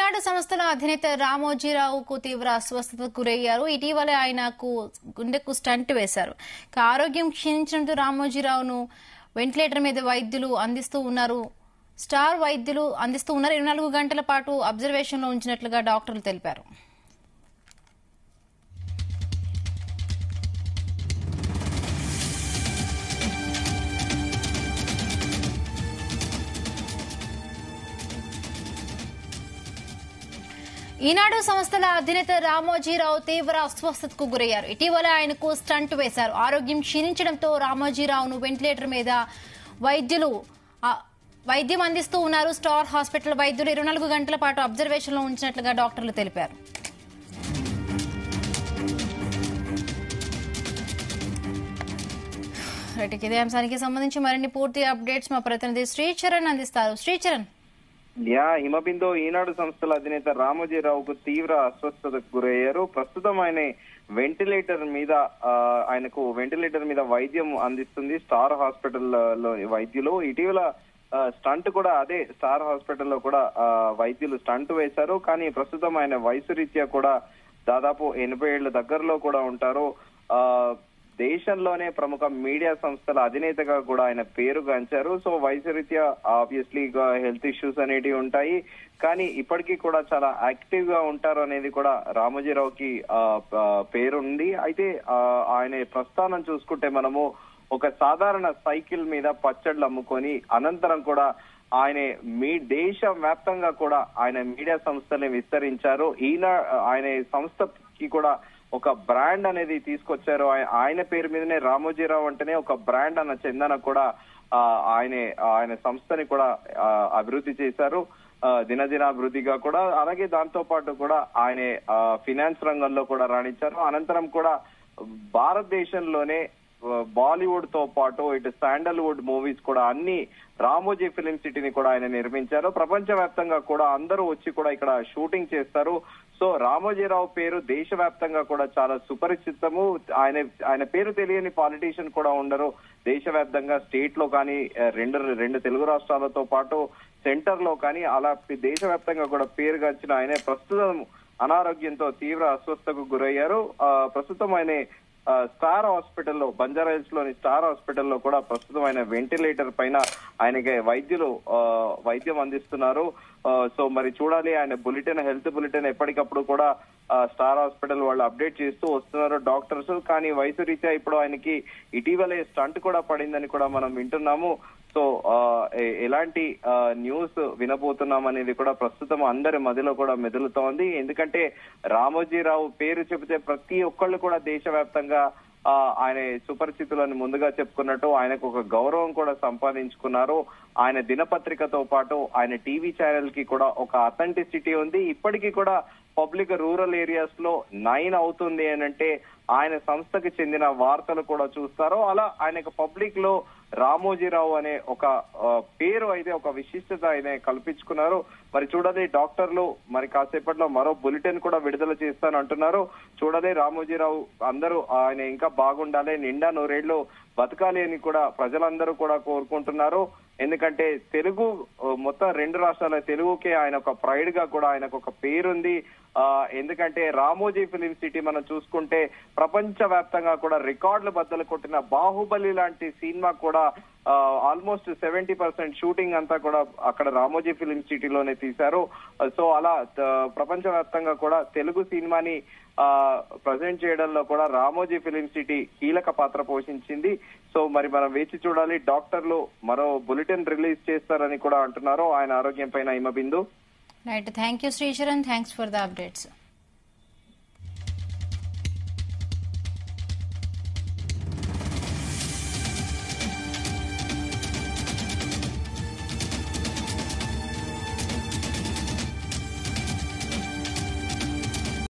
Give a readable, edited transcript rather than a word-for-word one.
ఈనాడు సంస్థల అధినేత రామోజీరావుకు తీవ్ర అస్వస్థతకు గురయ్యారు. ఇటీవలే ఆయనకు గుండెకు స్టంట్ వేశారు. ఆరోగ్యం క్షీణించడంతో రామోజీరావును వెంటిలేటర్ మీద వైద్యులు అందిస్తూ ఉన్నారు. 24 గంటల పాటు అబ్జర్వేషన్ లో ఉంచినట్లుగా డాక్టర్లు తెలిపారు. ఈనాడు సంస్థల అధినేత రామోజీరావు తీవ్ర అస్వస్థతకు గురయ్యారు. ఇటీవల ఆయనకు స్టంట్ వేశారు. ఆరోగ్యం క్షీణించడంతో రామోజీరావును వెంటిలేటర్ మీద వైద్యం అందిస్తూ ఉన్నారు. స్టార్ హాస్పిటల్ వైద్యులు 24 గంటల పాటు అబ్జర్వేషన్ లో ఉంచినట్లుగా డాక్టర్లు తెలిపారు. ఇదే అంశానికి సంబంధించి మరిన్ని పూర్తి అప్డేట్స్ మా ప్రతినిధి శ్రీచరణ్ అందిస్తారు. శ్రీచరణ్. హిమబిందు ఈనాడు సంస్థల అధినేత రామోజీరావుకు తీవ్ర అస్వస్థతకు గురయ్యారు. ప్రస్తుతం ఆయన వెంటిలేటర్ మీద వైద్యం అందిస్తుంది స్టార్ హాస్పిటల్లో వైద్యులు. ఇటీవల స్టంట్ కూడా అదే స్టార్ హాస్పిటల్లో కూడా వైద్యులు స్టంట్ వేశారు. కానీ ప్రస్తుతం ఆయన వయసు రీత్యా కూడా దాదాపు 80 ఏళ్ల దగ్గరలో కూడా ఉంటారు. దేశంలోనే ప్రముఖ మీడియా సంస్థల అధినేతగా కూడా ఆయన పేరుగాంచారు. సో వయసు రీత్యా ఆబ్వియస్లీ హెల్త్ ఇష్యూస్ అనేటివి ఉంటాయి. కానీ ఇప్పటికీ కూడా చాలా యాక్టివ్ గా ఉంటారు అనేది కూడా రామోజీరావుకి పేరుంది. అయితే ఆయన ప్రస్థానం చూసుకుంటే మనము ఒక సాధారణ సైకిల్ మీద పచ్చళ్ళు అమ్ముకొని అనంతరం కూడా ఆయన దేశ వ్యాప్తంగా కూడా ఆయన మీడియా సంస్థల్ని విస్తరించారు. ఆయన సంస్థకి కూడా ఒక బ్రాండ్ అనేది తీసుకొచ్చారు. ఆయన పేరు మీదనే రామోజీరావు అంటేనే ఒక బ్రాండ్ అన్న చందన కూడా ఆయన సంస్థని కూడా అభివృద్ధి చేశారు దినదినాభివృద్ధిగా కూడా. అలాగే దాంతో పాటు కూడా ఆయన ఫినాన్స్ రంగంలో కూడా రాణించారు. అనంతరం కూడా భారతదేశంలోనే బాలీవుడ్ తో పాటు ఇటు శాండల్వుడ్ మూవీస్ కూడా అన్ని రామోజీ ఫిలిం సిటీని కూడా ఆయన నిర్మించారు. ప్రపంచవ్యాప్తంగా కూడా అందరూ వచ్చి కూడా ఇక్కడ షూటింగ్ చేస్తారు. సో రామోజీరావు పేరు దేశవ్యాప్తంగా కూడా చాలా సుపరిచితము. ఆయన పేరు తెలియని పాలిటీషియన్ కూడా ఉండరు. దేశవ్యాప్తంగా స్టేట్ లో కానీ రెండు తెలుగు రాష్ట్రాలతో పాటు సెంటర్ లో కానీ అలా దేశవ్యాప్తంగా కూడా పేరుగాంచిన ఆయన ప్రస్తుతం అనారోగ్యంతో తీవ్ర అస్వస్థతకు గురయ్యారు. ప్రస్తుతం ఆయన స్టార్ హాస్పిటల్లో బంజారాహిల్స్ లోని స్టార్ హాస్పిటల్లో కూడా ప్రస్తుతం ఆయన వెంటిలేటర్ పైన ఆయనకి వైద్యం అందిస్తున్నారు. సో మరి చూడాలి, ఆయన హెల్త్ బులెటిన్ ఎప్పటికప్పుడు కూడా స్టార్ హాస్పిటల్ వాళ్ళు అప్డేట్ చేస్తూ వస్తున్నారు డాక్టర్స్. కానీ వయసు రీత్యా ఇప్పుడు ఆయనకి ఇటీవలే స్టంట్ కూడా పడిందని కూడా మనం వింటున్నాము. సో ఎలాంటి న్యూస్ వినబోతున్నాం అనేది కూడా ప్రస్తుతం అందరి మధ్యలో కూడా మెదులుతోంది. ఎందుకంటే రామోజీరావు పేరు చెబితే ప్రతి ఒక్కళ్ళు కూడా దేశవ్యాప్తంగా ఆయన సుపరిచితులను ముందుగా చెప్పుకున్నట్టు ఆయనకు ఒక గౌరవం కూడా సంపాదించుకున్నారు. ఆయన దినపత్రికతో పాటు ఆయన టీవీ ఛానల్ కి కూడా ఒక అథెంటిసిటీ ఉంది. ఇప్పటికీ కూడా పబ్లిక్ రూరల్ ఏరియాస్ లో 9 అవుతుంది అంటే ఆయన సంస్థకి చెందిన వార్తలు కూడా చూస్తారు. అలా ఆయనకు పబ్లిక్ లో రామోజీరావు అనే ఒక పేరు అయితే ఒక విశిష్టత ఆయన కల్పించుకున్నారు. మరి చూడదే డాక్టర్లు మరి కాసేపట్లో మరో బులెటిన్ కూడా విడుదల చేస్తానంటున్నారు. చూడదే రామోజీరావు అందరూ ఆయన ఇంకా బాగుండాలి, నిండా 100 ఏళ్లు బతకాలి అని కూడా ప్రజలందరూ కూడా కోరుకుంటున్నారు. ఎందుకంటే తెలుగు మొత్తం 2 రాష్ట్రాల తెలుగుకే ఆయన ఒక ప్రైడ్ గా కూడా ఆయనకు ఒక పేరుంది. ఎందుకంటే రామోజీ ఫిలిం సిటీ మనం చూసుకుంటే ప్రపంచ వ్యాప్తంగా కూడా రికార్డులు బద్దలు కొట్టిన బాహుబలి లాంటి సినిమా కూడా ఆల్మోస్ట్ 70% షూటింగ్ అంతా కూడా అక్కడ రామోజీ ఫిలిం సిటీలోనే తీశారు. సో అలా ప్రపంచ వ్యాప్తంగా కూడా తెలుగు సినిమాని ప్రజెంట్ చేయడంలో కూడా రామోజీ ఫిలిం సిటీ కీలక పాత్ర పోషించింది. సో మరి మనం వేచి చూడాలి. డాక్టర్లు మరో బులెటిన్ రిలీజ్ చేస్తారని కూడా అంటున్నారు ఆయన ఆరోగ్యం పైన. Himabindu. Right, thank you Sricharan, thanks for the updates.